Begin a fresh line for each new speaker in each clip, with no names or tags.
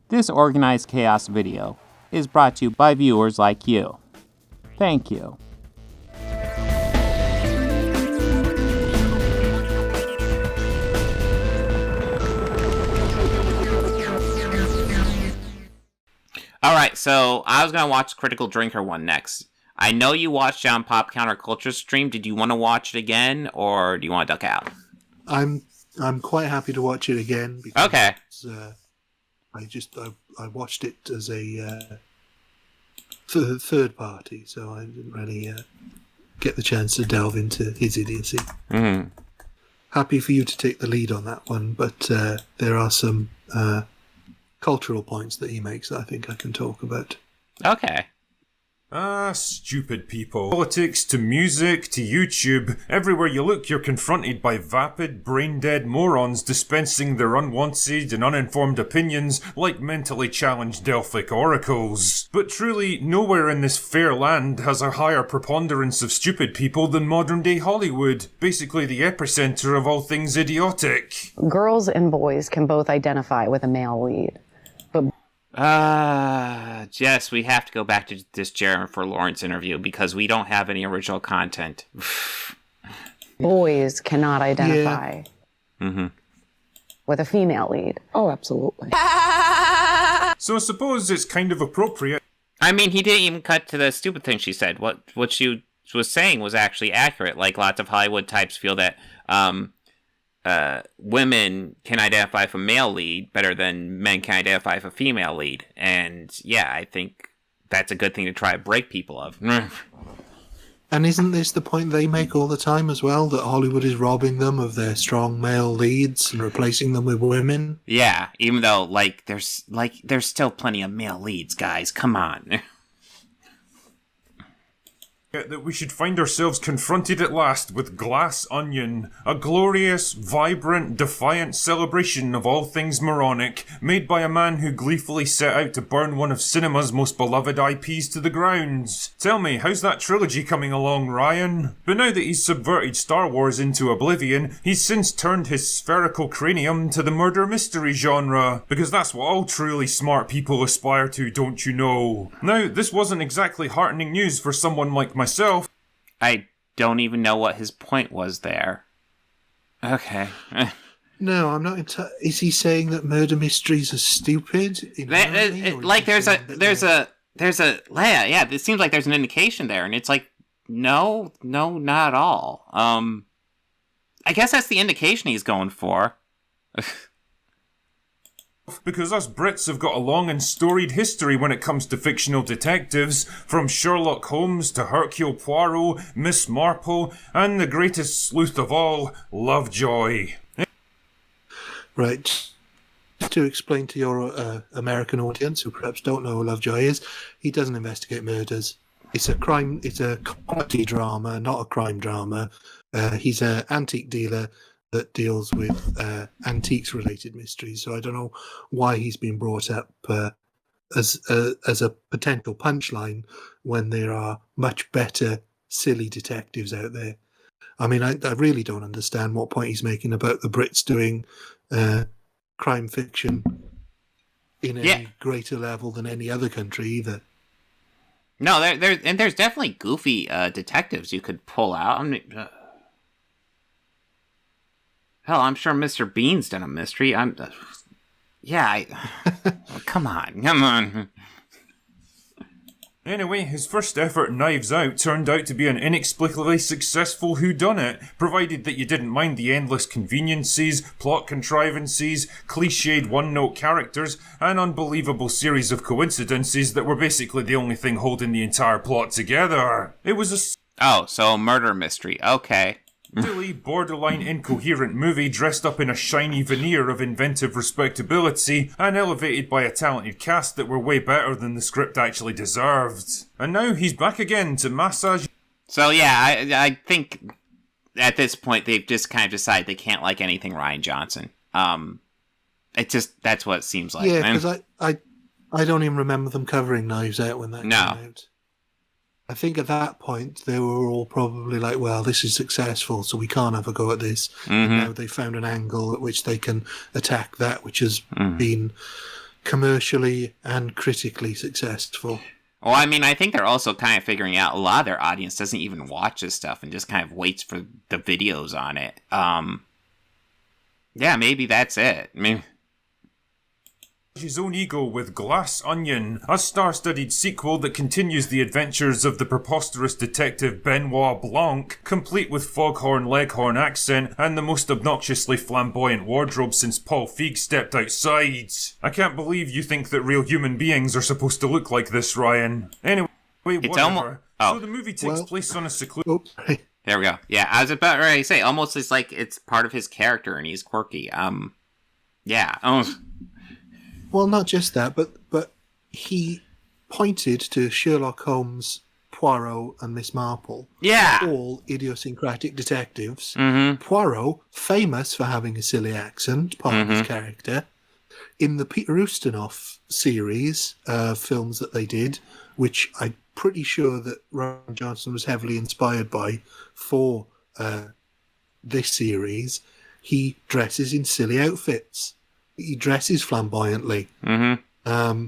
This Organized Chaos video is brought to you by viewers like you. Thank you. Alright, so I was going to watch Critical Drinker one next. I know you watched it on Pop Counterculture stream. Did you want to watch it again, or do you want to duck out?
I'm quite happy to watch it again. Because,
okay.
I watched it as a third party, so I didn't really get the chance to delve into his idiocy.
Mm-hmm.
Happy for you to take the lead on that one, but there are some cultural points that he makes that I think I can talk about.
Okay.
Stupid people. Politics to music to YouTube, everywhere you look you're confronted by vapid, brain-dead morons dispensing their unwanted and uninformed opinions like mentally challenged Delphic oracles. But truly, nowhere in this fair land has a higher preponderance of stupid people than modern-day Hollywood, basically the epicenter of all things idiotic.
Girls and boys can both identify with a male lead.
Jess, we have to go back to this Jennifer Lawrence interview because we don't have any original content.
Boys cannot identify with a female lead.
Oh, absolutely.
So I suppose it's kind of appropriate.
I mean, he didn't even cut to the stupid thing she said. What she was saying was actually accurate. Like, lots of Hollywood types feel that women can identify with a male lead better than men can identify with a female lead. And yeah, I think that's a good thing to try to break people of.
And isn't this the point they make all the time as well, that Hollywood is robbing them of their strong male leads and replacing them with women?
Yeah, even though there's still plenty of male leads, guys. Come on.
That we should find ourselves confronted at last with Glass Onion, a glorious, vibrant, defiant celebration of all things moronic, made by a man who gleefully set out to burn one of cinema's most beloved IPs to the grounds. Tell me, how's that trilogy coming along, Ryan? But now that he's subverted Star Wars into oblivion, he's since turned his spherical cranium to the murder mystery genre, because that's what all truly smart people aspire to, don't you know? Now, this wasn't exactly heartening news for someone like myself.
I don't even know what his point was there. Okay.
No, I'm not. Is he saying that murder mysteries are stupid?
There's a yeah. It seems like there's an indication there, and it's like, no, not at all. I guess that's the indication he's going for.
Because us Brits have got a long and storied history when it comes to fictional detectives, from Sherlock Holmes to Hercule Poirot, Miss Marple, and the greatest sleuth of all, Lovejoy.
Right. To explain to your American audience, who perhaps don't know who Lovejoy is, he doesn't investigate murders. It's a comedy drama, not a crime drama. He's an antique dealer that deals with antiques-related mysteries. So I don't know why he's been brought up as a potential punchline when there are much better silly detectives out there. I mean, I really don't understand what point he's making about the Brits doing crime fiction in any greater level than any other country either.
No, there's definitely goofy detectives you could pull out. I mean, hell, I'm sure Mr. Bean's done a mystery. Come on.
Anyway, his first effort, Knives Out, turned out to be an inexplicably successful whodunit, provided that you didn't mind the endless conveniences, plot contrivances, cliched one-note characters, and unbelievable series of coincidences that were basically the only thing holding the entire plot together. It was
so a murder mystery. Okay.
Silly, borderline incoherent movie dressed up in a shiny veneer of inventive respectability and elevated by a talented cast that were way better than the script actually deserved. And now he's back again to massage.
So yeah, I think at this point they've just kind of decided they can't like anything Rian Johnson. That's what it seems like.
Yeah, because I don't even remember them covering Knives Out when that came out. I think at that point they were all probably like, well, this is successful, so we can't have a go at this. And now they found an angle at which they can attack that which has been commercially and critically successful.
Well, I mean, I think they're also kind of figuring out a lot of their audience doesn't even watch this stuff and just kind of waits for the videos on it. Yeah, maybe that's it. I mean,
his own ego with Glass Onion, a star-studded sequel that continues the adventures of the preposterous detective Benoit Blanc, complete with foghorn leghorn accent and the most obnoxiously flamboyant wardrobe since Paul Feig stepped outside. I can't believe you think that real human beings are supposed to look like this, Ryan. Anyway, whatever. So the movie takes place on a secluded...
There we go. Yeah, I was about ready to say, almost it's like it's part of his character and he's quirky. Yeah.
Well, not just that, but he pointed to Sherlock Holmes, Poirot, and Miss Marple.
Yeah.
All idiosyncratic detectives.
Mm-hmm.
Poirot, famous for having a silly accent, part of his character. In the Peter Ustinov series, films that they did, which I'm pretty sure that Rian Johnson was heavily inspired by for this series, he dresses in silly outfits. He dresses flamboyantly.
Mm-hmm.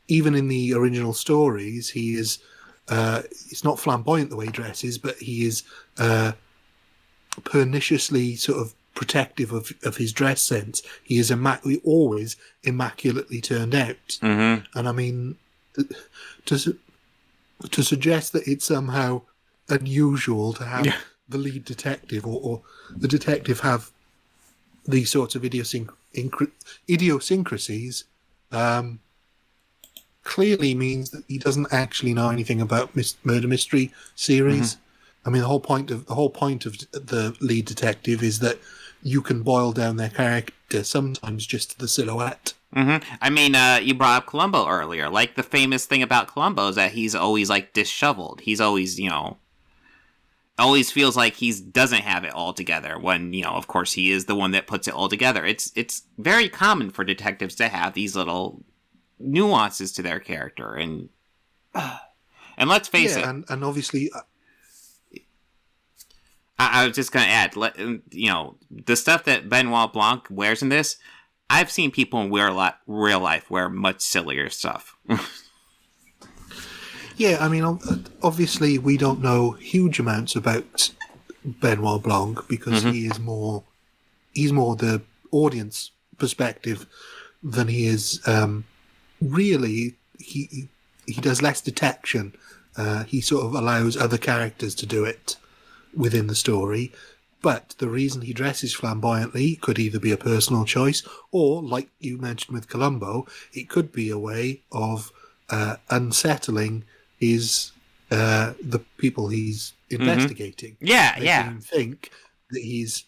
Even in the original stories, he is. It's not flamboyant the way he dresses, but he is perniciously sort of protective of his dress sense. He is always immaculately turned out.
Mm-hmm.
And I mean, to suggest that it's somehow unusual to have the lead detective or the detective have these sorts of idiosyncrasies clearly means that he doesn't actually know anything about murder mystery series. I mean, the whole point of the lead detective is that you can boil down their character sometimes just to the silhouette.
Mm-hmm. I mean, you brought up Columbo earlier. Like, the famous thing about Columbo is that he's always, like, disheveled. He's always, always feels like he doesn't have it all together when, of course, he is the one that puts it all together. It's very common for detectives to have these little nuances to their character. And let's face it.
And obviously...
I was just going to add, the stuff that Benoit Blanc wears in this, I've seen people in real life wear much sillier stuff.
Yeah, I mean, obviously we don't know huge amounts about Benoit Blanc because he's more the audience perspective than he is really. He does less detection. He sort of allows other characters to do it within the story. But the reason he dresses flamboyantly could either be a personal choice or, like you mentioned with Columbo, it could be a way of unsettling the people he's investigating. Making him think that he's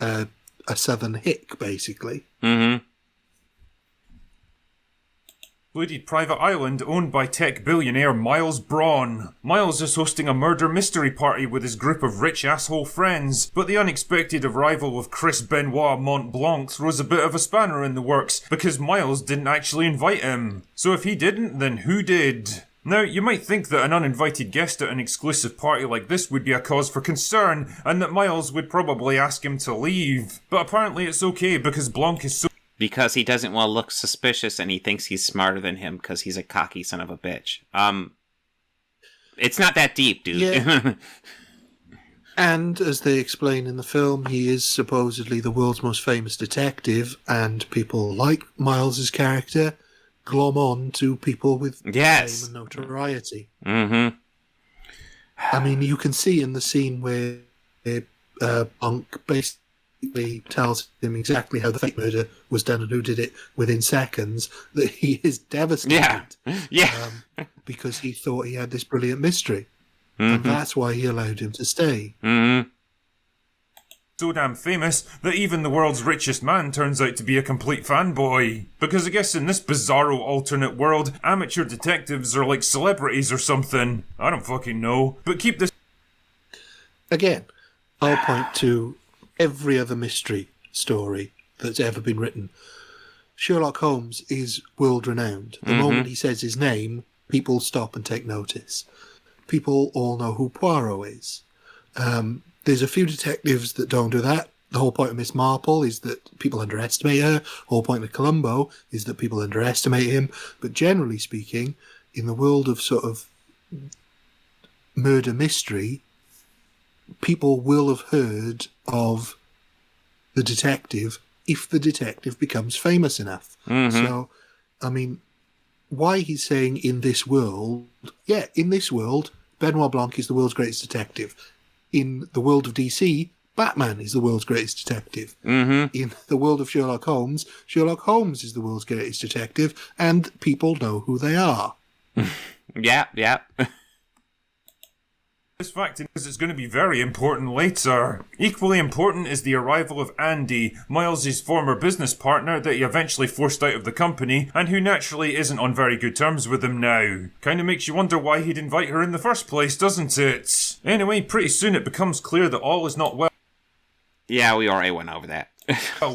a southern hick, basically.
Mm-hmm.
Secluded private island owned by tech billionaire Miles Braun. Miles is hosting a murder mystery party with his group of rich asshole friends, but the unexpected arrival of Chris Benoit Montblanc throws a bit of a spanner in the works because Miles didn't actually invite him. So if he didn't, then who did? Now, you might think that an uninvited guest at an exclusive party like this would be a cause for concern, and that Miles would probably ask him to leave. But apparently it's okay because Blanc is so...
Because he doesn't want to look suspicious and he thinks he's smarter than him because he's a cocky son of a bitch. It's not that deep, dude.
Yeah. And, as they explain in the film, he is supposedly the world's most famous detective, and people like Miles's character glom on to people with fame and notoriety.
Mm-hmm.
I mean, you can see in the scene where Blanc basically tells him exactly how the fake murder was done and who did it within seconds, that he is devastated.
Yeah.
Because he thought he had this brilliant mystery.
Mm-hmm.
And that's why he allowed him to stay.
Mm-hmm.
So damn famous that even the world's richest man turns out to be a complete fanboy. Because I guess in this bizarro alternate world, amateur detectives are like celebrities or something. I don't fucking know. But keep this...
Again, I'll point to every other mystery story that's ever been written. Sherlock Holmes is world-renowned. The moment he says his name, people stop and take notice. People all know who Poirot is. There's a few detectives that don't do that. the whole point of Miss Marple is that people underestimate her. The whole point of Columbo is that people underestimate him. But generally speaking, in the world of sort of murder mystery, people will have heard of the detective if the detective becomes famous enough.
Mm-hmm.
So, I mean, why he's saying in this world, in this world, Benoit Blanc is the world's greatest detective. In the world of DC, Batman is the world's greatest detective.
Mm-hmm.
In the world of Sherlock Holmes is the world's greatest detective, and people know who they are.
Yeah.
This fact is it's going to be very important later. Equally important is the arrival of Andy, Miles' former business partner that he eventually forced out of the company, and who naturally isn't on very good terms with him now. Kinda makes you wonder why he'd invite her in the first place, doesn't it? Anyway, pretty soon it becomes clear that all is not well.
Yeah, we already went over that.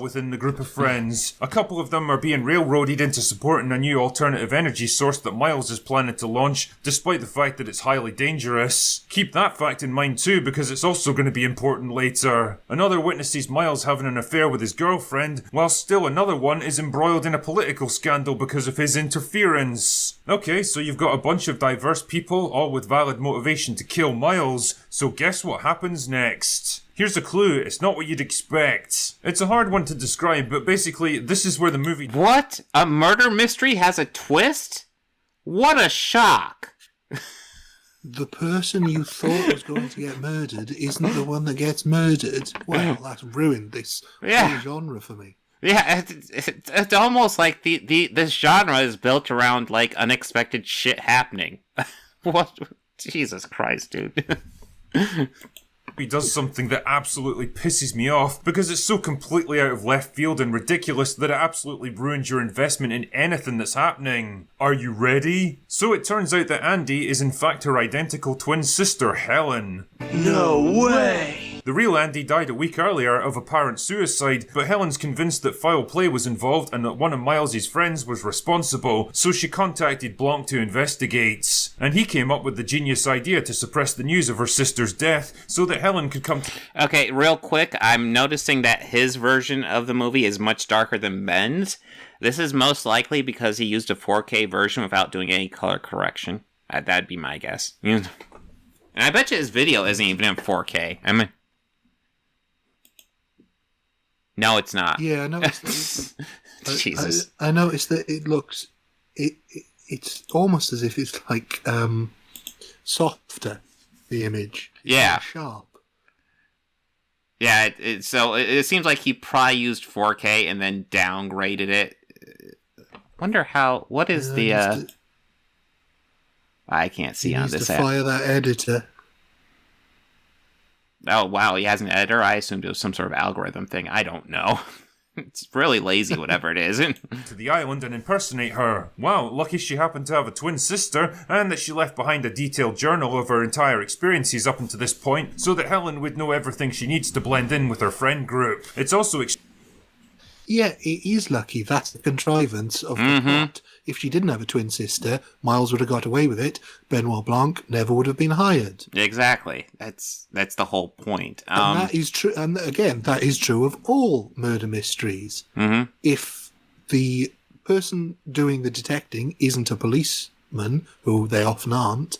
Within the group of friends. A couple of them are being railroaded into supporting a new alternative energy source that Miles is planning to launch, despite the fact that it's highly dangerous. Keep that fact in mind too, because it's also going to be important later. Another witnesses Miles having an affair with his girlfriend, while still another one is embroiled in a political scandal because of his interference. Okay, so you've got a bunch of diverse people, all with valid motivation to kill Miles, so guess what happens next? Here's a clue, it's not what you'd expect. It's a hard one to describe, but basically, this is where the movie...
What? A murder mystery has a twist? What a shock!
The person you thought was going to get murdered isn't the one that gets murdered. Well, that's ruined this whole genre for me.
Yeah, it's almost like this genre is built around, like, unexpected shit happening. What? Jesus Christ, dude.
He does something that absolutely pisses me off because it's so completely out of left field and ridiculous that it absolutely ruins your investment in anything that's happening. Are you ready? So it turns out that Andy is in fact her identical twin sister, Helen.
No way!
The real Andy died a week earlier of apparent suicide, but Helen's convinced that foul play was involved and that one of Miles' friends was responsible, so she contacted Blanc to investigate. And he came up with the genius idea to suppress the news of her sister's death so that Helen could come...
Okay, real quick, I'm noticing that his version of the movie is much darker than Ben's. This is most likely because he used a 4K version without doing any color correction. That'd be my guess. And I bet you his video isn't even in 4K. I mean... No, it's not.
Yeah, I noticed that.
Jesus.
I noticed that it looks... It's almost as if it's like softer, the image.
Yeah.
Sharp.
Yeah, so it seems like he probably used 4K and then downgraded it. Wonder how... What is I can't see on this app.
Fire that editor.
Oh, wow, he has an editor? I assumed it was some sort of algorithm thing. I don't know. It's really lazy, whatever it is.
To the island and impersonate her. Wow, lucky she happened to have a twin sister, and that she left behind a detailed journal of her entire experiences up until this point, so that Helen would know everything she needs to blend in with her friend group. It's also...
Yeah, it is lucky. That's the contrivance of the plot. If she didn't have a twin sister, Miles would have got away with it. Benoit Blanc never would have been hired.
Exactly. That's the whole point.
And that is true. And again, that is true of all murder mysteries.
Mm-hmm.
If the person doing the detecting isn't a policeman, who they often aren't,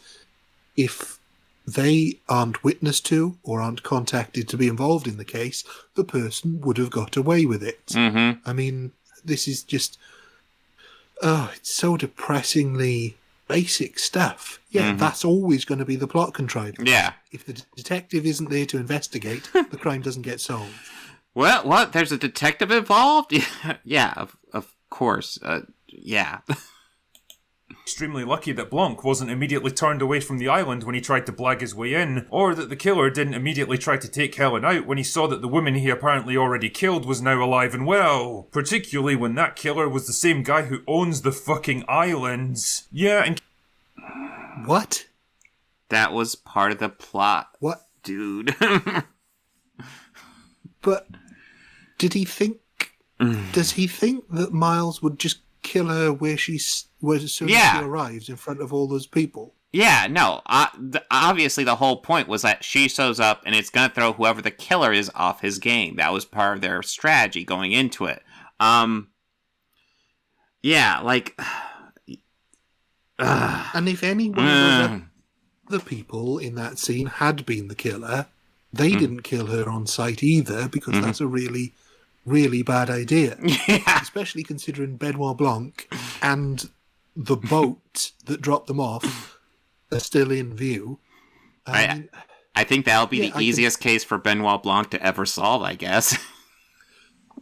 if they aren't witness to or aren't contacted to be involved in the case, the person would have got away with it.
Mm-hmm.
I mean, this is just... Oh, it's so depressingly basic stuff. Yeah, that's always going to be the plot contrivance.
Yeah.
If the detective isn't there to investigate, the crime doesn't get solved.
Well, what? There's a detective involved? Yeah, of course. Yeah.
Extremely lucky that Blanc wasn't immediately turned away from the island when he tried to blag his way in, or that the killer didn't immediately try to take Helen out when he saw that the woman he apparently already killed was now alive and well. Particularly when that killer was the same guy who owns the fucking islands. Yeah, and...
What?
That was part of the plot.
What?
Dude.
But did he think... Does he think that Miles would just kill her where as soon as she arrives in front of all those people?
Yeah, no. Obviously, the whole point was that she shows up and it's going to throw whoever the killer is off his game. That was part of their strategy going into it. Yeah, like...
and if any one of the people in that scene had been the killer, they didn't kill her on sight either, because that's a really, really bad idea.
Yeah.
Especially considering Benoit Blanc and the boat that dropped them off are still in view.
I think that'll be the easiest case for Benoit Blanc to ever solve, I guess.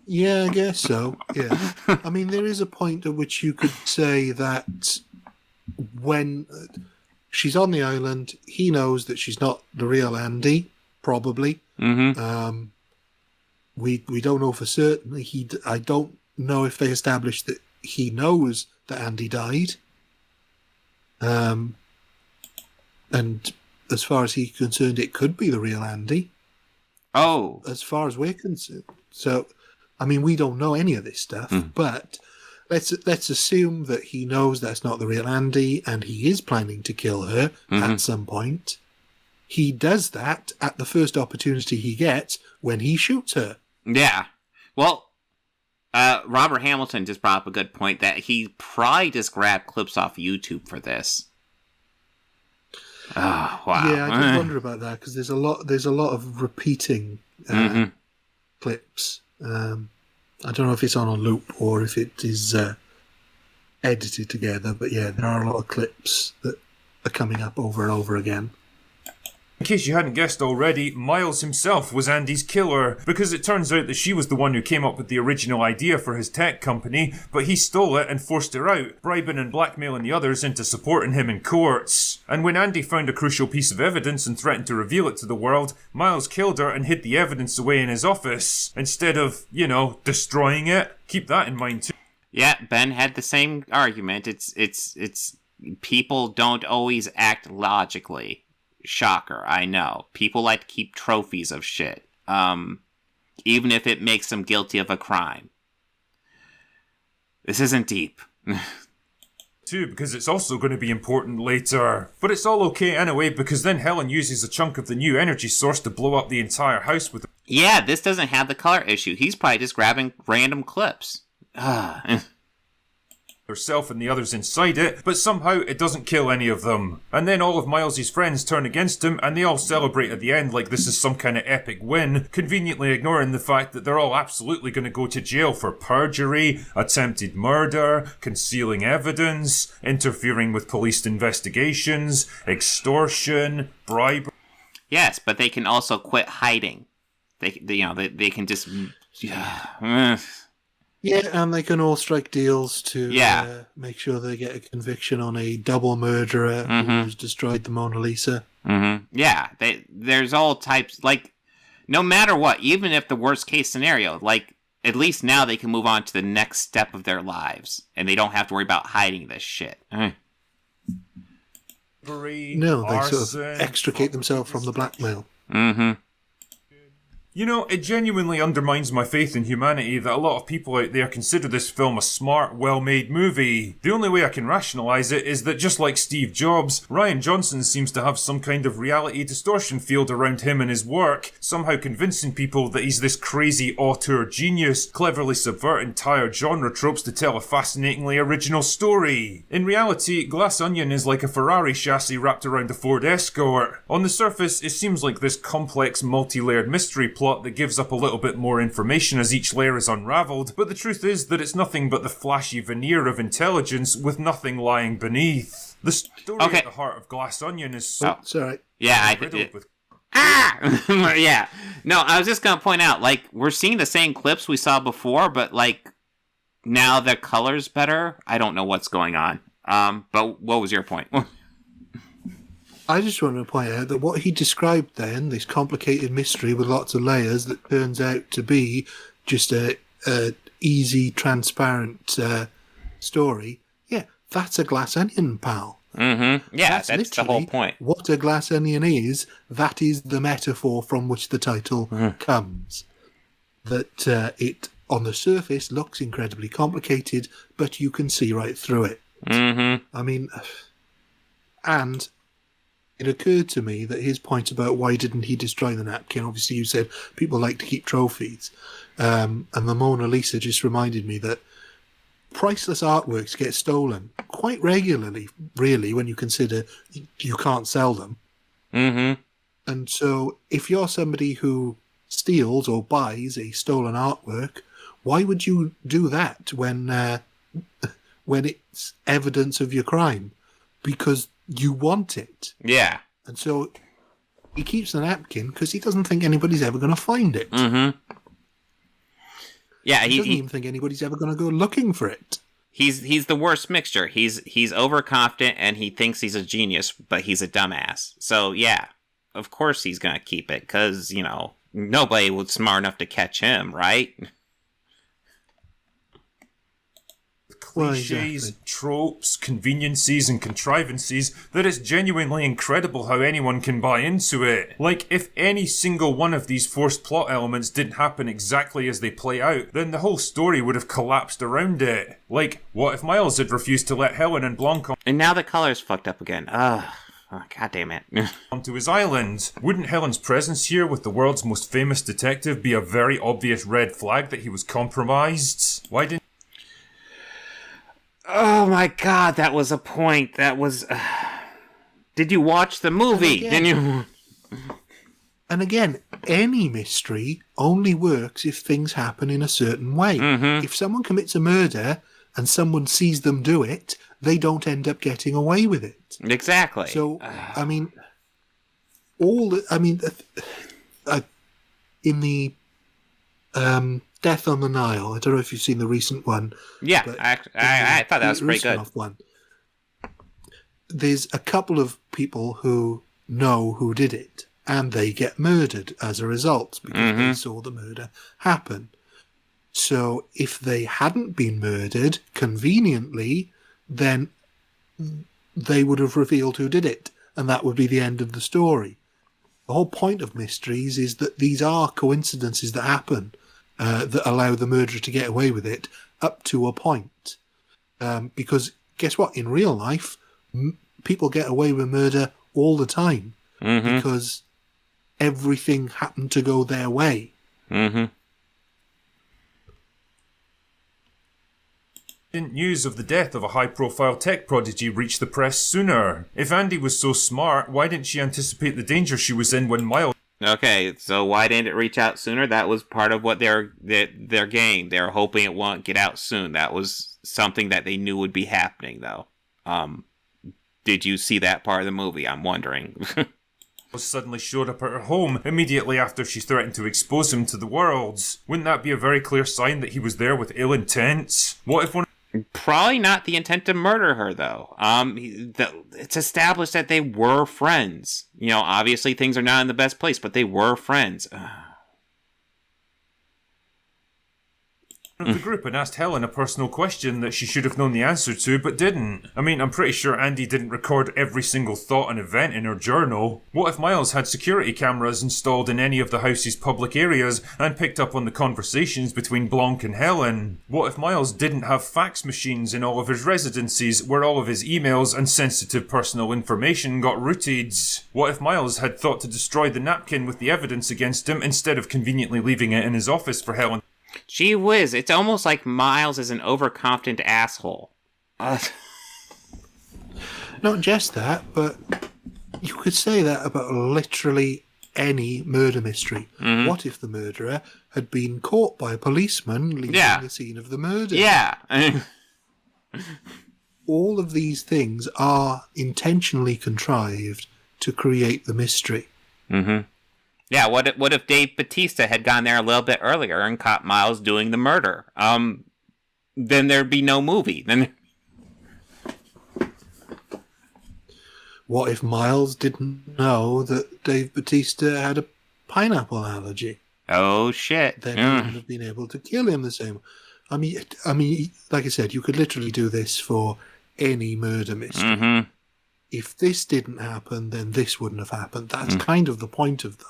Yeah, I guess so. Yeah. I mean, there is a point at which you could say that when she's on the island, he knows that she's not the real Andy, probably. Mm-hmm. We don't know for certain. I don't know if they established that he knows that Andy died. And as far as he's concerned, it could be the real Andy.
Oh.
As far as we're concerned. So, I mean, we don't know any of this stuff, but let's assume that he knows that's not the real Andy and he is planning to kill her at some point. He does that at the first opportunity he gets when he shoots her.
Yeah. Well, Robert Hamilton just brought up a good point that he probably just grabbed clips off YouTube for this. Oh, wow.
Yeah, I did wonder about that because there's a lot of repeating clips. I don't know if it's on a loop or if it is edited together, but yeah, there are a lot of clips that are coming up over and over again.
In case you hadn't guessed already, Miles himself was Andy's killer, because it turns out that she was the one who came up with the original idea for his tech company, but he stole it and forced her out, bribing and blackmailing the others into supporting him in courts. And when Andy found a crucial piece of evidence and threatened to reveal it to the world, Miles killed her and hid the evidence away in his office, instead of, destroying it. Keep that in mind too.
Yeah, Ben had the same argument. It's people don't always act logically. Shocker, I know. People like to keep trophies of shit, even if it makes them guilty of a crime. This isn't deep.
Too, because it's also going to be important later. But it's all okay anyway, because then Helen uses a chunk of the new energy source to blow up the entire house with...
Yeah, this doesn't have the color issue. He's probably just grabbing random clips.
Herself and the others inside it, but somehow it doesn't kill any of them. And then all of Miles's friends turn against him, and they all celebrate at the end like this is some kind of epic win, conveniently ignoring the fact that they're all absolutely going to go to jail for perjury, attempted murder, concealing evidence, interfering with police investigations, extortion, bribery.
Yes, but they can also quit hiding. They can just...
Yeah, and they can all strike deals to make sure they get a conviction on a double murderer who's destroyed the Mona Lisa.
Mm-hmm. Yeah, there's all types, like, no matter what, even if the worst case scenario, like, at least now they can move on to the next step of their lives, and they don't have to worry about hiding this shit.
No, they sort of extricate themselves from the blackmail.
Mm-hmm.
It genuinely undermines my faith in humanity that a lot of people out there consider this film a smart, well-made movie. The only way I can rationalise it is that just like Steve Jobs, Rian Johnson seems to have some kind of reality distortion field around him and his work, somehow convincing people that he's this crazy auteur genius, cleverly subverting entire genre tropes to tell a fascinatingly original story. In reality, Glass Onion is like a Ferrari chassis wrapped around a Ford Escort. On the surface, it seems like this complex, multi-layered mystery plot that gives up a little bit more information as each layer is unravelled, but the truth is that it's nothing but the flashy veneer of intelligence with nothing lying beneath. The story at the heart of Glass Onion is so...
sorry.
Yeah,
riddled with...
yeah. No, I was just gonna point out, like, we're seeing the same clips we saw before, but, like, now the color's better. I don't know what's going on. But what was your point?
I just want to point out that what he described then, this complicated mystery with lots of layers that turns out to be just a easy, transparent story, yeah, that's a glass onion, pal.
Mm-hmm. Yeah, that's the whole point.
What a glass onion is, that is the metaphor from which the title comes. That it, on the surface, looks incredibly complicated, but you can see right through it.
Mm-hmm.
I mean, and it occurred to me that his point about why didn't he destroy the napkin, obviously you said people like to keep trophies, and the Mona Lisa just reminded me that priceless artworks get stolen quite regularly, really, when you consider you can't sell them.
Mm-hmm. And
so if you're somebody who steals or buys a stolen artwork, why would you do that when it's evidence of your crime? Because you want it.
Yeah.
And so he keeps the napkin because he doesn't think anybody's ever going to find it.
Mm-hmm. Yeah,
he doesn't even think anybody's ever going to go looking for it.
He's the worst mixture. He's overconfident and he thinks he's a genius, but he's a dumbass. So yeah, of course he's going to keep it because, you know, nobody was smart enough to catch him, right?
Cliches, exactly. Tropes, conveniences, and contrivances that it's genuinely incredible how anyone can buy into it. Like, if any single one of these forced plot elements didn't happen exactly as they play out, then the whole story would have collapsed around it. Like, what if Miles had refused to let Helen and Blanc
And now the color's fucked up again. Oh, God damn it.
onto his island? Wouldn't Helen's presence here with the world's most famous detective be a very obvious red flag that he was compromised? Why didn't
Oh my God, that was a point. That was... Did you watch the movie? Didn't you?
And again, any mystery only works if things happen in a certain way.
Mm-hmm.
If someone commits a murder and someone sees them do it, they don't end up getting away with it.
Exactly.
So, I mean, in the Death on the Nile, I don't know if you've seen the recent one.
Yeah, I thought that was pretty good.
One, there's a couple of people who know who did it, and they get murdered as a result because they saw the murder happen. So if they hadn't been murdered conveniently, then they would have revealed who did it, and that would be the end of the story. The whole point of mysteries is that these are coincidences that happen that allow the murderer to get away with it up to a point. Because guess what? In real life, people get away with murder all the time because everything happened to go their way.
Mm-hmm.
Didn't news of the death of a high-profile tech prodigy reach the press sooner? If Andy was so smart, why didn't she anticipate the danger she was in when Miles...
Okay, so why didn't it reach out sooner? That was part of what their game. They were hoping it won't get out soon. That was something that they knew would be happening, though. Did you see that part of the movie? I'm wondering.
suddenly showed up at her home immediately after she threatened to expose him to the world. Wouldn't that be a very clear sign that he was there with ill intent? What if one...
Probably not the intent to murder her, though. It's established that they were friends. You know, obviously things are not in the best place, but they were friends.
Of the group and asked Helen a personal question that she should have known the answer to, but didn't. I mean, I'm pretty sure Andy didn't record every single thought and event in her journal. What if Miles had security cameras installed in any of the house's public areas and picked up on the conversations between Blanc and Helen? What if Miles didn't have fax machines in all of his residencies where all of his emails and sensitive personal information got routed? What if Miles had thought to destroy the napkin with the evidence against him instead of conveniently leaving it in his office for Helen?
Gee whiz, it's almost like Miles is an overconfident asshole.
Not just that, but you could say that about literally any murder mystery. Mm-hmm. What if the murderer had been caught by a policeman leaving the scene of the murder?
Yeah.
All of these things are intentionally contrived to create the mystery.
Mm-hmm. Yeah, what if Dave Bautista had gone there a little bit earlier and caught Miles doing the murder? Then there'd be no movie. Then
what if Miles didn't know that Dave Bautista had a pineapple allergy?
Oh shit!
Then he wouldn't have been able to kill him the same. I mean, like I said, you could literally do this for any murder mystery.
Mm-hmm.
If this didn't happen, then this wouldn't have happened. That's kind of the point of them.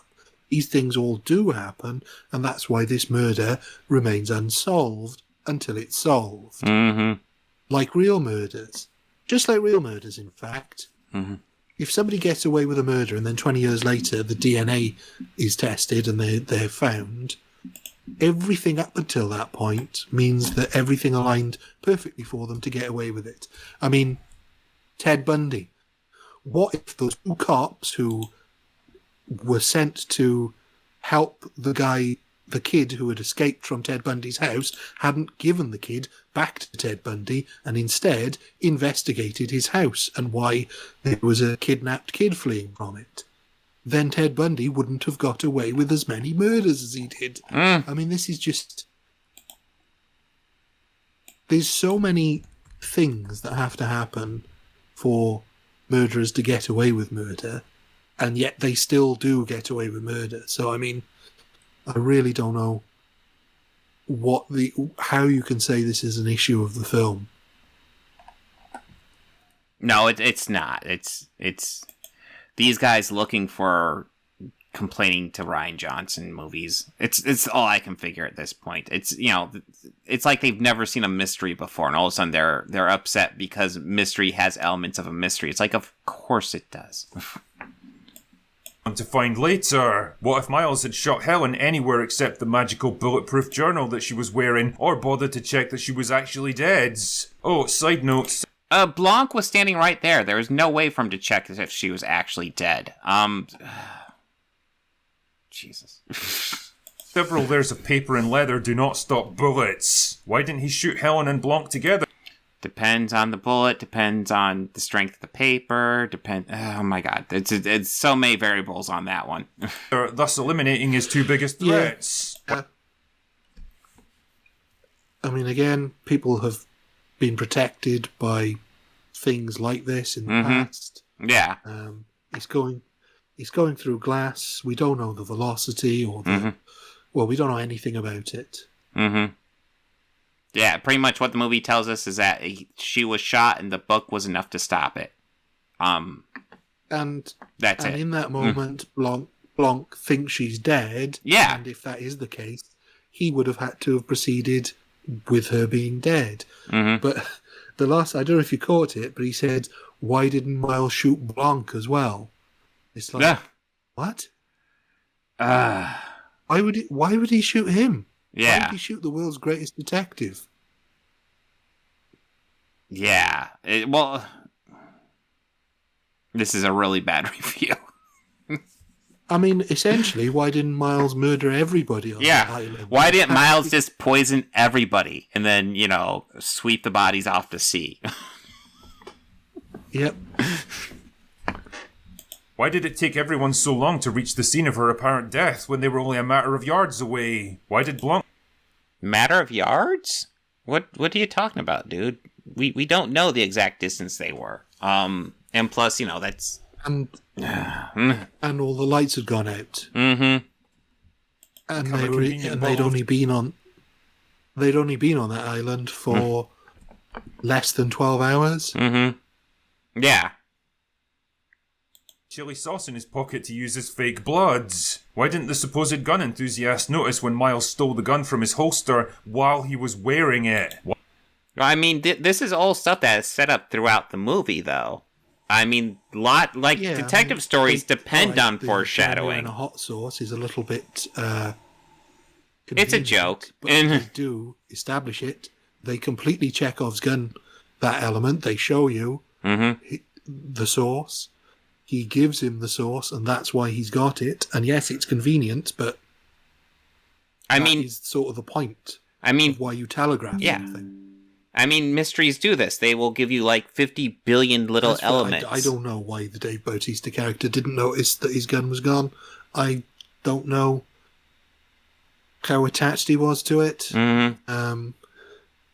These things all do happen, and that's why this murder remains unsolved until it's solved.
Mm-hmm.
Like real murders. Just like real murders, in fact.
Mm-hmm.
if somebody gets away with a murder and then 20 years later the DNA is tested and they're found, everything up until that point means that everything aligned perfectly for them to get away with it. I mean, Ted Bundy. What if those two cops who were sent to help the kid who had escaped from Ted Bundy's house, hadn't given the kid back to Ted Bundy and instead investigated his house and why there was a kidnapped kid fleeing from it? Then Ted Bundy wouldn't have got away with as many murders as he did. I mean, this is just... There's so many things that have to happen for murderers to get away with murder, and yet they still do get away with murder. So, I mean... I really don't know how you can say this is an issue of the film.
No, it's not. It's these guys looking for complaining to Rian Johnson movies. It's all I can figure at this point. It's it's like they've never seen a mystery before, and all of a sudden they're upset because mystery has elements of a mystery. It's like, of course it does.
To find later, what if Miles had shot Helen anywhere except the magical bulletproof journal that she was wearing, or bothered to check that she was actually dead? Oh, side notes.
Blanc was standing right there. There was no way for him to check if she was actually dead. Jesus.
Several layers of paper and leather do not stop bullets. Why didn't he shoot Helen and Blanc together?
Depends on the bullet, depends on the strength of the paper, oh my god, it's so many variables on that one.
Thus eliminating his two biggest threats.
Yeah. I mean, again, people have been protected by things like this in the past.
Yeah.
He's going through glass. We don't know the velocity or the... Well, we don't know anything about it.
Yeah, pretty much what the movie tells us is that she was shot and the book was enough to stop it.
And
that's it.
And in that moment, Blanc thinks she's dead.
Yeah.
And if that is the case, he would have had to have proceeded with her being dead. But the last, I don't know if you caught it, but he said, why didn't Miles shoot Blanc as well? It's like, what? Why would he shoot him?
Yeah.
Why would he shoot the world's greatest detective?
Yeah. Well, this is a really bad review.
I mean, essentially, why didn't Miles murder everybody on the island?
Why didn't Miles just poison everybody and then, sweep the bodies off the sea?
Yep.
Why did it take everyone so long to reach the scene of her apparent death when they were only a matter of yards away? Why did Blanc...
Matter of yards? What are you talking about, dude? We don't know the exact distance they were. And plus, that's...
And all the lights had gone out.
Mm-hmm.
And they'd only been on that island for less than 12 hours.
Mm-hmm. Yeah.
Chili sauce in his pocket to use as fake bloods. Why didn't the supposed gun enthusiast notice when Miles stole the gun from his holster while he was wearing it?
I mean, this is all stuff that is set up throughout the movie, though. I mean, detective stories depend on foreshadowing.
And a hot sauce is a little bit.
It's a joke,
but they do establish it. They completely Chekhov's gun that element. They show you the source. He gives him the source, and that's why he's got it. And yes, it's convenient, but that is sort of the point. Of why you telegraph something.
I mean, mysteries do this. They will give you 50 billion little elements.
I don't know why the Dave Bautista character didn't notice that his gun was gone. I don't know how attached he was to it.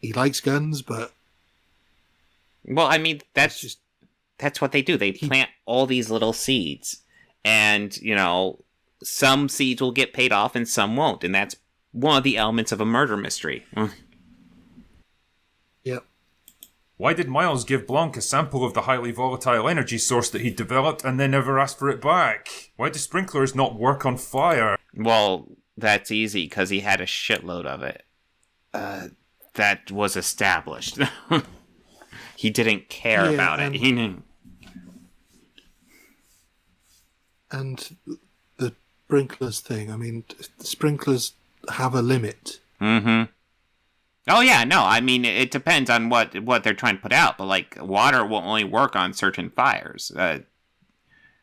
He likes guns, but...
Well, I mean, that's what they do. They plant all these little seeds. And, some seeds will get paid off and some won't. And that's one of the elements of a murder mystery.
Yep.
Why did Miles give Blanc a sample of the highly volatile energy source that he developed and then never ask for it back? Why do sprinklers not work on fire?
Well, that's easy, because he had a shitload of it. That was established. He didn't care about it.
And the sprinklers thing, I mean, sprinklers have a limit.
Mm-hmm. Oh, yeah, no, I mean, it depends on what they're trying to put out, but, like, water will only work on certain fires.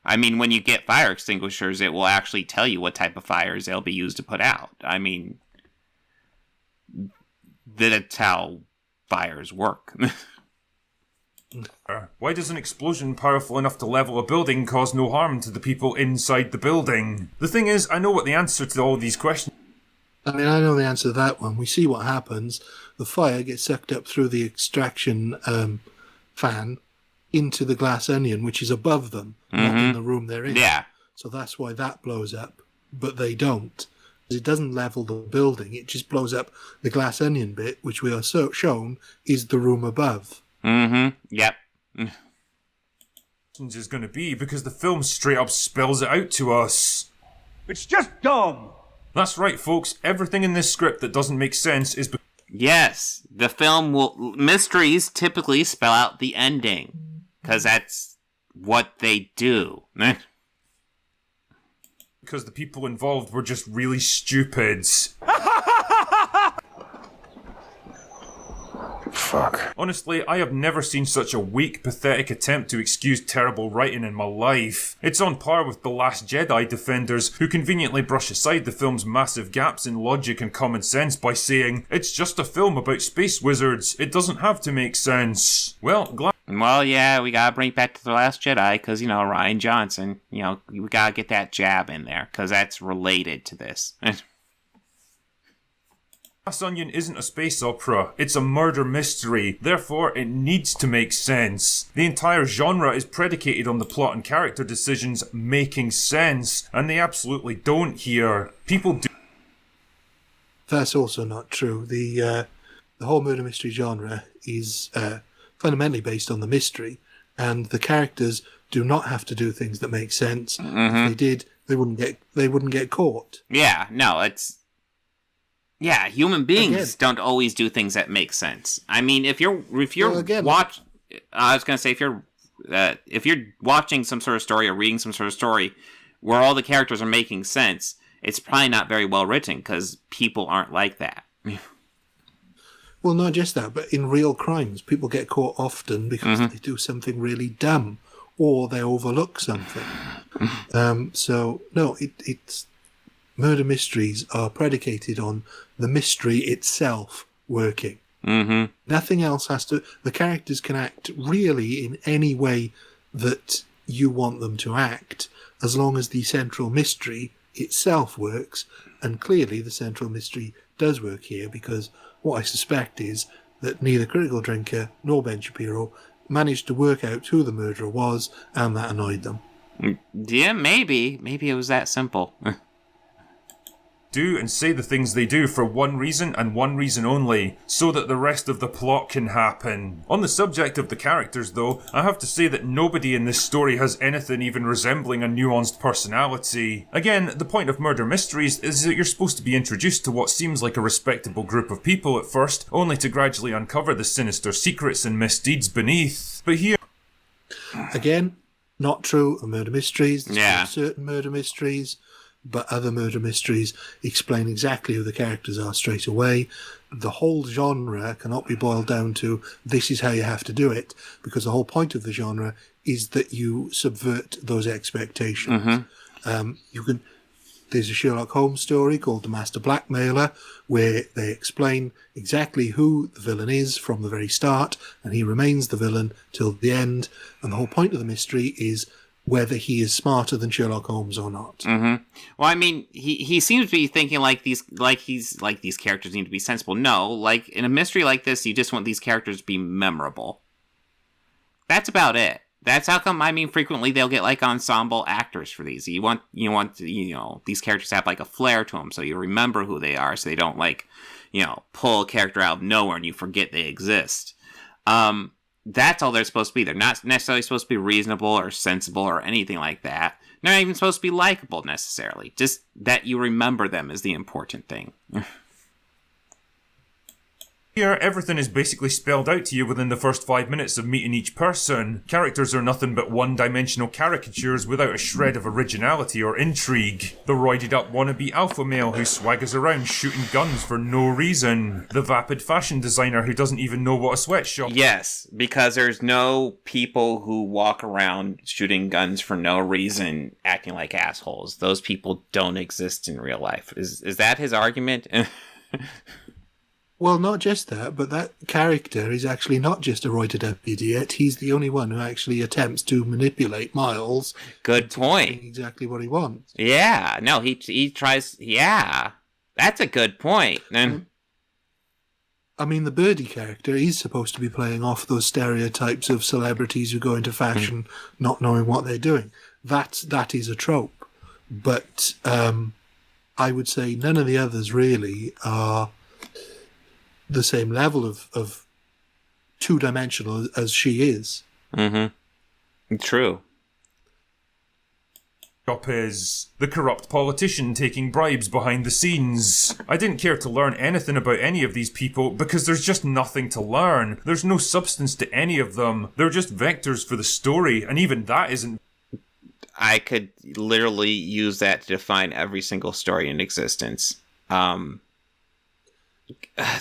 I mean, when you get fire extinguishers, it will actually tell you what type of fires they'll be used to put out. I mean, that's how fires work.
Why does an explosion powerful enough to level a building cause no harm to the people inside the building? The thing is, I know what the answer to all these questions.
I mean, I know the answer to that one. We see what happens. The fire gets sucked up through the extraction fan into the glass onion, which is above them, not in the room they're in.
Yeah.
So that's why that blows up, but they don't. It doesn't level the building. It just blows up the glass onion bit, which we are shown is the room above.
Mm-hmm. Yep.
Is going to be because the film straight up spells it out to us.
It's just dumb.
That's right, folks. Everything in this script that doesn't make sense is
Yes, the film mysteries typically spell out the ending, because that's what they do.
because the people involved were just really stupid.
Fuck.
Honestly, I have never seen such a weak, pathetic attempt to excuse terrible writing in my life. It's on par with The Last Jedi defenders, who conveniently brush aside the film's massive gaps in logic and common sense by saying, it's just a film about space wizards, it doesn't have to make sense. Well,
yeah, we gotta bring it back to The Last Jedi, because, you know, Rian Johnson, you know, we gotta get that jab in there, because that's related to this.
Glass Onion isn't a space opera, it's a murder mystery, therefore it needs to make sense. The entire genre is predicated on the plot and character decisions making sense, and they absolutely don't here. People do...
That's also not true. The whole murder mystery genre is fundamentally based on the mystery, and the characters do not have to do things that make sense. If they did, they wouldn't get caught.
Yeah, no, it's... Yeah, human beings don't always do things that make sense. I mean, if you're I was gonna say if you're watching some sort of story or reading some sort of story where all the characters are making sense, it's probably not very well written because people aren't like that.
Well, not just that, but in real crimes, people get caught often because they do something really dumb or they overlook something. So no, it's. Murder mysteries are predicated on the mystery itself working. Nothing else has to... The characters can act really in any way that you want them to act, as long as the central mystery itself works. And clearly the central mystery does work here, because what I suspect is that neither Critical Drinker nor Ben Shapiro managed to work out who the murderer was, and that annoyed them.
Yeah, maybe. Maybe it was that simple.
Do and say the things they do for one reason and one reason only, so that the rest of the plot can happen. On the subject of the characters though, I have to say that nobody in this story has anything even resembling a nuanced personality. Again, the point of murder mysteries is that you're supposed to be introduced to what seems like a respectable group of people at first, only to gradually uncover the sinister secrets and misdeeds beneath. But here...
Again, not true of murder mysteries.
There's
certain murder mysteries, but other murder mysteries explain exactly who the characters are straight away. The whole genre cannot be boiled down to this is how you have to do it, because the whole point of the genre is that you subvert those expectations. There's a Sherlock Holmes story called The Master Blackmailer, where they explain exactly who the villain is from the very start, and he remains the villain till the end. And the whole point of the mystery is whether he is smarter than Sherlock Holmes or not.
Well, I mean, he seems to be thinking these characters need to be sensible. No, like in a mystery like this, you just want these characters to be memorable. That's about it. That's how come, I mean, frequently they'll get like ensemble actors for these. You want these characters to have like a flair to them, so you remember who they are, so they don't pull a character out of nowhere and you forget they exist. That's all they're supposed to be. They're not necessarily supposed to be reasonable or sensible or anything like that. They're not even supposed to be likable necessarily. Just that you remember them is the important thing.
Here, everything is basically spelled out to you within the first 5 minutes of meeting each person. Characters are nothing but one-dimensional caricatures without a shred of originality or intrigue. The roided-up wannabe alpha male who swaggers around shooting guns for no reason. The vapid fashion designer who doesn't even know what a sweatshop is.
Yes, because there's no people who walk around shooting guns for no reason, acting like assholes. Those people don't exist in real life. Is that his argument?
Well, not just that, but that character is actually not just a roided-up idiot. He's the only one who actually attempts to manipulate Miles.
Good point.
Exactly what he wants.
Yeah, no, he tries. Yeah, that's a good point. And
I mean, the Birdie character is supposed to be playing off those stereotypes of celebrities who go into fashion not knowing what they're doing. That is a trope. But I would say none of the others really are the same level of two-dimensional as she is.
Mm-hmm. True.
Is the corrupt politician taking bribes behind the scenes. I didn't care to learn anything about any of these people because there's just nothing to learn. There's no substance to any of them. They're just vectors for the story, and even that isn't.
I could literally use that to define every single story in existence.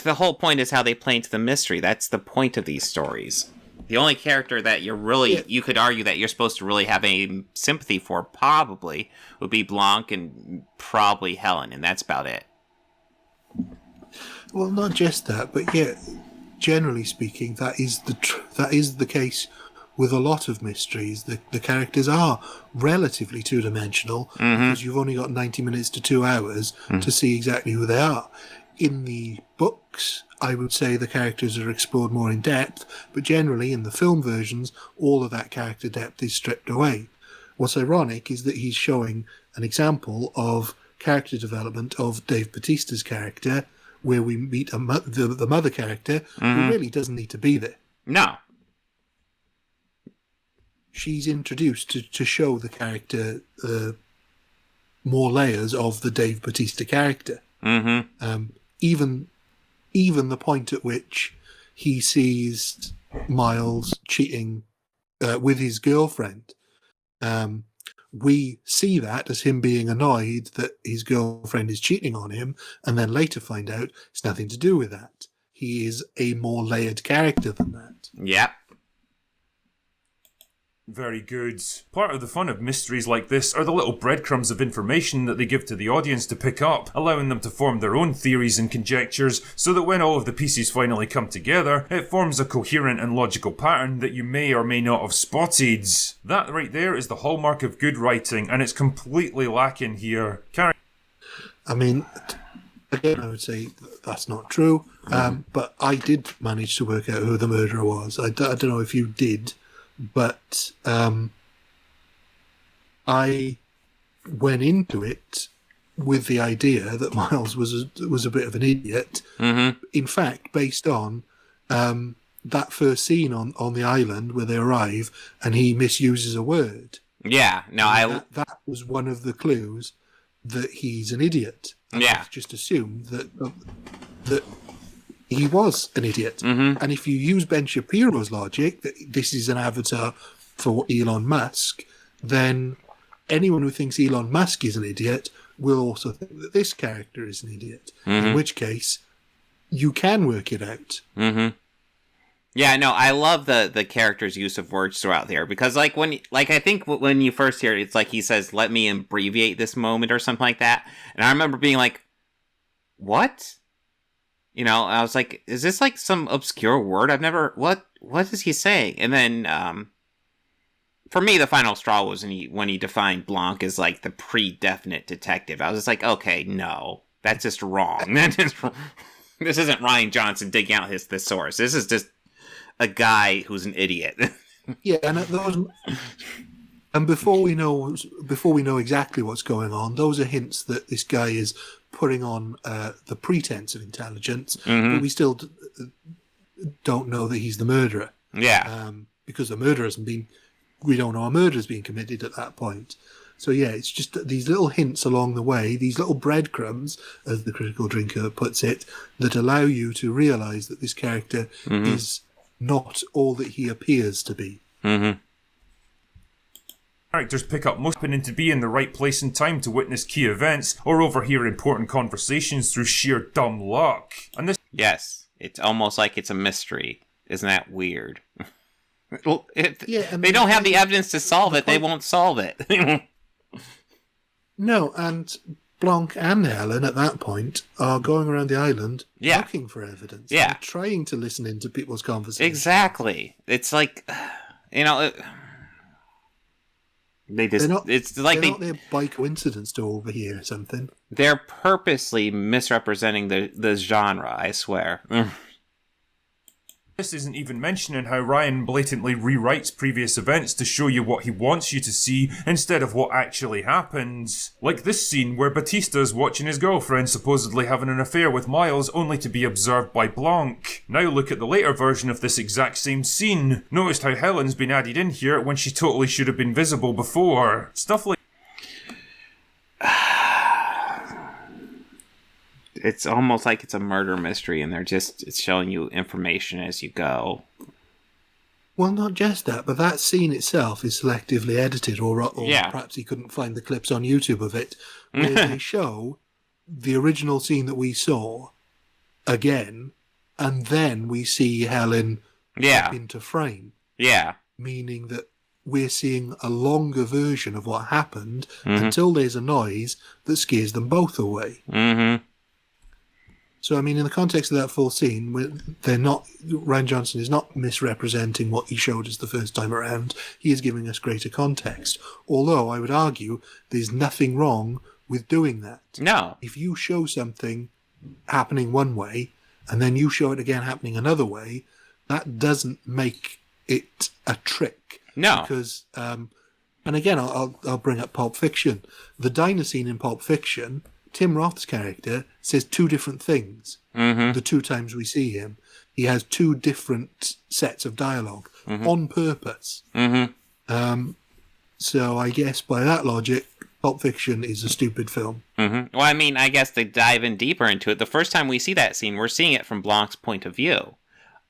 The whole point is how they play into the mystery. That's the point of these stories. The only character that you could argue that you're supposed to really have any sympathy for probably would be Blanc and probably Helen, and that's about it.
Well, not just that, but yeah, generally speaking, that is the case with a lot of mysteries. The characters are relatively two-dimensional because you've only got 90 minutes to 2 hours to see exactly who they are. In the books, I would say the characters are explored more in depth, but generally in the film versions, all of that character depth is stripped away. What's ironic is that he's showing an example of character development of Dave Bautista's character, where we meet the mother character who really doesn't need to be there.
No.
She's introduced to show the character more layers of the Dave Bautista character. Even the point at which he sees Miles cheating with his girlfriend, we see that as him being annoyed that his girlfriend is cheating on him, and then later find out it's nothing to do with that. He is a more layered character than that.
Yep.
Very good. Part of the fun of mysteries like this are the little breadcrumbs of information that they give to the audience to pick up, allowing them to form their own theories and conjectures, so that when all of the pieces finally come together, it forms a coherent and logical pattern that you may or may not have spotted. That right there is the hallmark of good writing, and it's completely lacking here.
I mean, again, I would say that's not true, but I did manage to work out who the murderer was. I don't know if you did. But I went into it with the idea that Miles was a bit of an idiot. In fact, based on that first scene on the island where they arrive and he misuses a word.
Yeah, no,
that was one of the clues that he's an idiot.
Yeah,
just assumed that he was an idiot. And if you use Ben Shapiro's logic that this is an avatar for Elon Musk, then anyone who thinks Elon Musk is an idiot will also think that this character is an idiot. In which case, you can work it out.
Yeah, no, I love the character's use of words throughout there, because I think when you first hear it, it's like he says, "Let me abbreviate this moment" or something like that. And I remember being like, "What?" You know, I was like, is this like some obscure word? I've never, what is he saying? And then, for me, the final straw was when he defined Blanc as like the pre-definite detective. I was just like, okay, no, that's just wrong. This isn't Ryan Johnson digging out his thesaurus. This is just a guy who's an idiot.
Yeah, and before we know exactly what's going on, those are hints that this guy is putting on the pretense of intelligence, but we still don't know that he's the murderer.
Yeah.
Because the murder we don't know a murder has been committed at that point. So yeah, it's just these little hints along the way, these little breadcrumbs, as the critical drinker puts it, that allow you to realise that this character is not all that he appears to be.
Mm-hmm.
Characters pick up most happening to be in the right place and time to witness key events or overhear important conversations through sheer dumb luck. And this
Yes, it's almost like it's a mystery. Isn't that weird? Well, they don't have the evidence to solve it, they won't solve it.
No, and Blanc and Helen at that point are going around the island looking for evidence.
Yeah.
They're trying to listen into people's conversations.
Exactly. It's like, they just, it's like
they're not there by coincidence to overhear something.
They're purposely misrepresenting the genre, I swear.
This isn't even mentioning how Ryan blatantly rewrites previous events to show you what he wants you to see instead of what actually happens. Like this scene where Batista's watching his girlfriend supposedly having an affair with Miles only to be observed by Blanc. Now look at the later version of this exact same scene. Notice how Helen's been added in here when she totally should have been visible before. Stuff like
It's almost like it's a murder mystery and it's showing you information as you go.
Well, not just that, but that scene itself is selectively edited, or perhaps he couldn't find the clips on YouTube of it, where they show the original scene that we saw again, and then we see Helen up into frame.
Yeah.
Meaning that we're seeing a longer version of what happened until there's a noise that scares them both away.
Mm-hmm.
So, I mean, in the context of that full scene, Rian Johnson is not misrepresenting what he showed us the first time around. He is giving us greater context. Although, I would argue, there's nothing wrong with doing that.
No.
If you show something happening one way, and then you show it again happening another way, that doesn't make it a trick.
No.
Because, and again, I'll bring up Pulp Fiction. The diner scene in Pulp Fiction, Tim Roth's character says two different things. The two times we see him, he has two different sets of dialogue on purpose. So I guess by that logic, Pulp Fiction is a stupid film.
Well, I mean, I guess to dive in deeper into it, the first time we see that scene, we're seeing it from Blanc's point of view.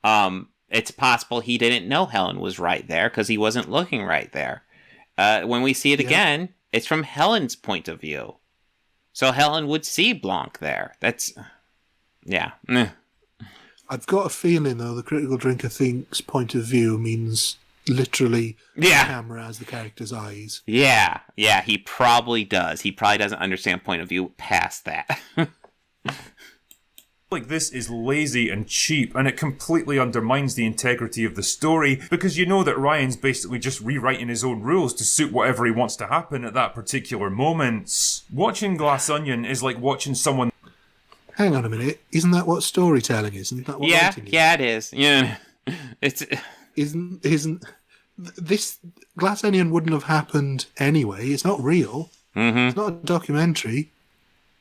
It's possible he didn't know Helen was right there because he wasn't looking right there. When we see it again, it's from Helen's point of view. So Helen would see Blanc there. That's... Yeah.
I've got a feeling, though, the critical drinker thinks point of view means literally the camera as the character's eyes.
Yeah, he probably does. He probably doesn't understand point of view past that.
Like this is lazy and cheap, and it completely undermines the integrity of the story, because you know that Ryan's basically just rewriting his own rules to suit whatever he wants to happen at that particular moment. Watching Glass Onion is like watching someone...
Hang on a minute, isn't that what storytelling is? Isn't that what writing is?
Yeah, it is. Yeah, it's...
Isn't this Glass Onion wouldn't have happened anyway? It's not real. It's not a documentary.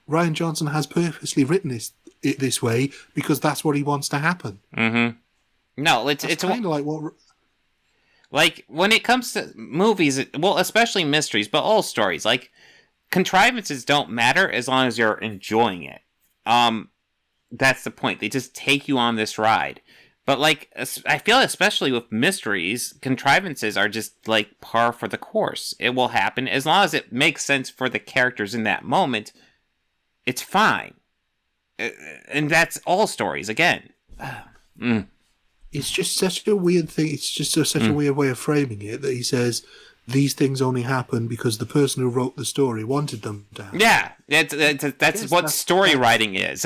Rian Johnson has purposely written it this way because that's what he wants to happen.
No, it's
kind of like what...
Like, when it comes to movies, well, especially mysteries, but all stories, like, contrivances don't matter as long as you're enjoying it. That's the point. They just take you on this ride. But, like, I feel especially with mysteries, contrivances are just, like, par for the course. It will happen. As long as it makes sense for the characters in that moment, it's fine. And that's all stories, again.
It's just such a weird thing. It's just such a weird way of framing it that he says these things only happen because the person who wrote the story wanted them to happen.
Yeah, that's what story writing is.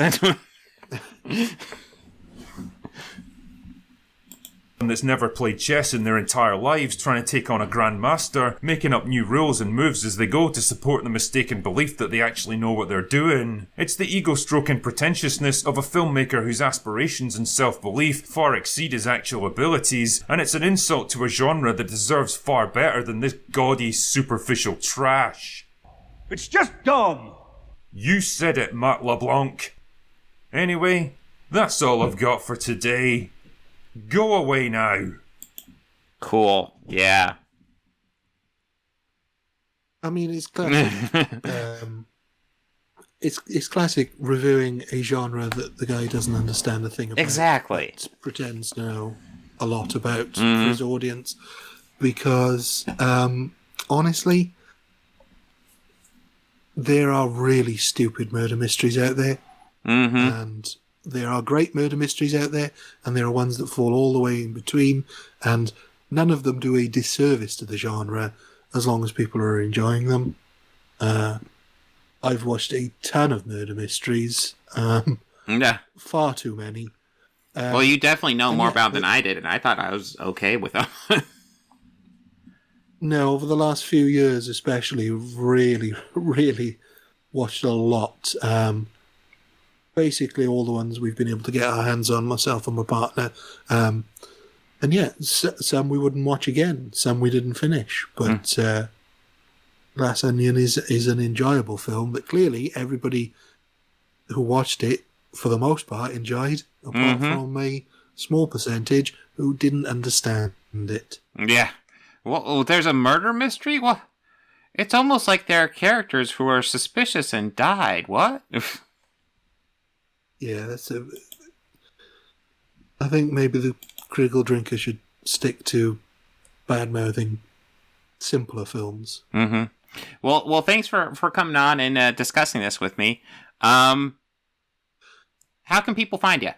That's never played chess in their entire lives, trying to take on a grandmaster, making up new rules and moves as they go to support the mistaken belief that they actually know what they're doing. It's the ego-stroking pretentiousness of a filmmaker whose aspirations and self-belief far exceed his actual abilities, and it's an insult to a genre that deserves far better than this gaudy, superficial trash.
It's just dumb!
You said it, Matt LeBlanc. Anyway, that's all I've got for today. Go away now.
Cool. Yeah.
I mean, it's classic. It's classic reviewing a genre that the guy doesn't understand a thing about.
Exactly.
Pretends to know a lot about for his audience, because honestly, there are really stupid murder mysteries out there, and there are great murder mysteries out there, and there are ones that fall all the way in between, and none of them do a disservice to the genre as long as people are enjoying them. I've watched a ton of murder mysteries, far too many.
Well, you definitely know more about than I did, and I thought I was okay with them.
No, over the last few years especially, really, really watched a lot. Basically all the ones we've been able to get our hands on, myself and my partner. And yeah, some we wouldn't watch again, some we didn't finish. But Glass Onion is an enjoyable film that clearly everybody who watched it, for the most part, enjoyed, apart from a small percentage who didn't understand it.
Yeah. Well, there's a murder mystery? What? It's almost like there are characters who are suspicious and died. What?
Yeah, I think maybe the critical drinker should stick to bad-mouthing simpler films.
Well, thanks for coming on and discussing this with me. How can people find you?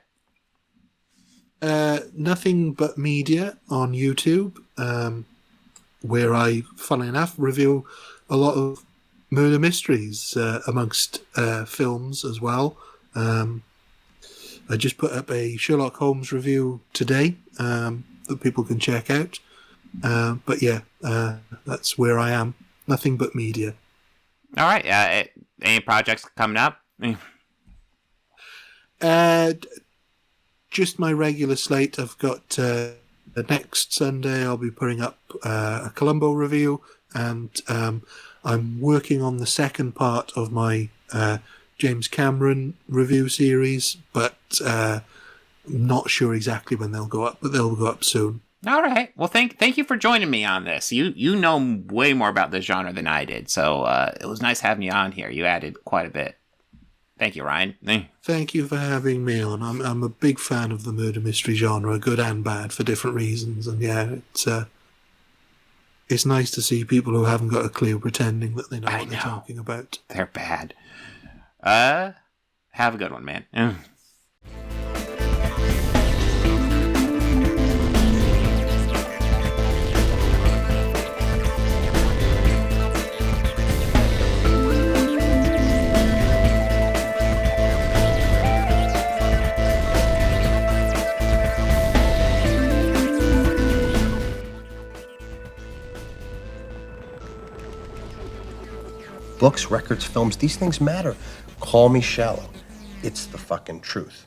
Nothing But Media on YouTube, where I, funnily enough, review a lot of murder mysteries amongst films as well. I just put up a Sherlock Holmes review today that people can check out. But yeah, that's where I am. Nothing But Media.
All right. Any projects coming up?
Just my regular slate. I've got next Sunday I'll be putting up a Columbo review, and I'm working on the second part of my James Cameron review series, but I'm not sure exactly when they'll go up, but they'll go up soon.
All right. Well, thank you for joining me on this. You know way more about this genre than I did, so it was nice having you on here. You added quite a bit. Thank you, Ryan.
Thank you for having me on. I'm a big fan of the murder mystery genre, good and bad, for different reasons. And yeah, it's nice to see people who haven't got a clue pretending that they know what they're talking about.
They're bad. Have a good one, man.
Books, records, films, these things matter. Call me shallow. It's the fucking truth.